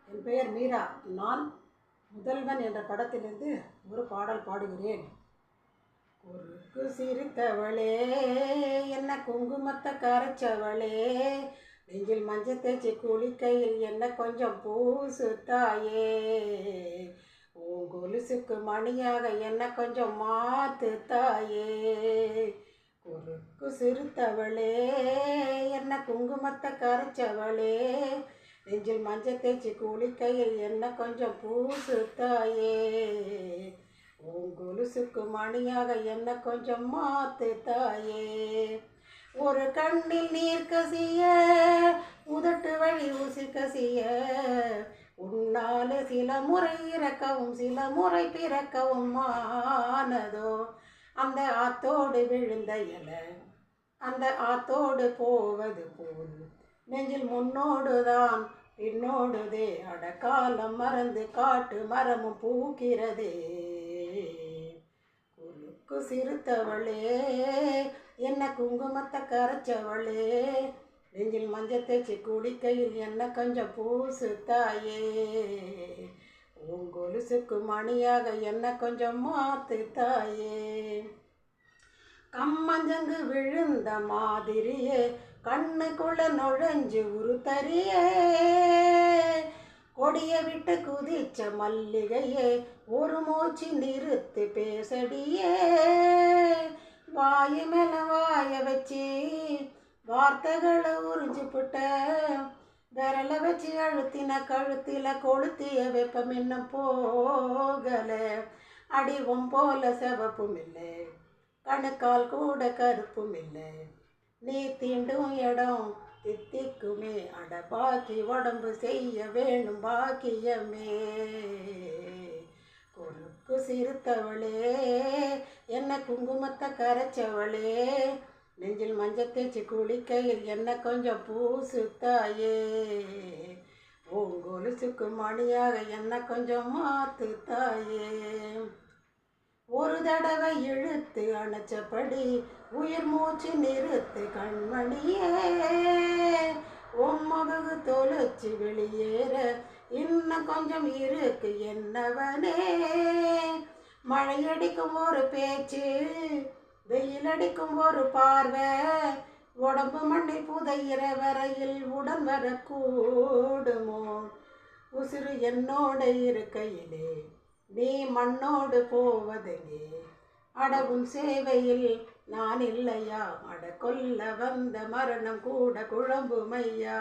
என் பெயர் மீரா. நான் முதல்வன் என்ற படத்திலிருந்து ஒரு பாடல் பாடுகிறேன். குறுக்கு சிரித்தவளே, என்ன குங்குமத்தை கரைச்சவளே, நெஞ்சில் மஞ்சள் தேய்ச்சி குளிக்கையில் என்ன கொஞ்சம் பூசு தாயே, உன் கொலுசுக்கு மணியாக என்ன கொஞ்சம் மாத்து தாயே. குறுக்கு சிரித்தவளே, என்ன குங்குமத்தை கரைச்சவளே, நெஞ்சில் மஞ்சள் தேய்ச்சி குளிக்கையில் என்ன கொஞ்சம் பூசு தாயே, உன் கொலுசுக்கு மணியாக என்ன கொஞ்சம் மாத்து தாயே. ஒரு கண்ணில் நீர் கசிய, உதட்டு வழி ஊசி கசிய, உன்னால சில முறை இறக்கவும் சில முறை பிறக்கவும் ஆனதோ. அந்த ஆத்தோடு விழுந்த இலை அந்த ஆத்தோடு போவது போல் நெஞ்சில் முன்னோடுதான் பின்னோடுதே. அடக்காலம் மறந்து காட்டு மரமும் பூக்கிறதே. குறுக்கு சிரித்தவளே, என்ன குங்குமத்தை கரைச்சவளே, நெஞ்சில் மஞ்சள் தேய்ச்சி குடிக்கையில் என்ன கொஞ்சம் பூசு தாயே, உன் கொலுசுக்கு மணியாக என்ன கொஞ்சம் மாத்து தாயே. கம்மஞ்சங்கு விழுந்த மாதிரியே கண்ணுக்குள்ள நுழைஞ்சு உருத்தறியே, கொடிய விட்டு குதிச்ச மல்லிகையே ஒரு மூச்சு நிறுத்து பேசடியே. வாயு மேல வாய வச்சு வார்த்தைகளை உறிஞ்சு புட்ட, விரல வச்சு அழுத்தின கழுத்தில கொளுத்திய வெப்பம் இன்னும் போகல. அடிவும் போல செவப்பும் இல்லை, கணுக்கால் கூட கருப்பும் இல்லை, நீ தீண்டும் இடம் தித்திக்குமே. அட பாக்கி உடம்பு செய்ய வேணும் பாக்கியமே. குறுக்கு சிரித்தவளே, என்ன குங்குமத்தை கரைச்சவளே, நெஞ்சில் மஞ்சள் தேய்ச்சி குளிக்கையில் என்ன கொஞ்சம் பூசு தாயே, உன் கொலுசுக்கு மணியாக என்ன கொஞ்சம் மாத்து தாயே. ஒரு தடவை இழுத்து அணைச்சபடி உயிர் மூச்சு நிறுத்து கண்மணியே, உம்மகு தொலைச்சி வெளியேற இன்னும் கொஞ்சம் இருக்கு என்னவனே. மழையடிக்கும் ஒரு பேச்சு, வெயில் அடிக்கும் ஒரு பார்வை, உடம்பு மண்ணில் புதையிற வரையில் உடன் வரக்கூடுமோ. உசிறு என்னோட இருக்கையிலே நீ மண்ணோடு போவதெங்கே, அடவும் சேவையில் நான் இல்லையா, அட கொல்ல வந்த மரணம் கூட குழம்புமையா.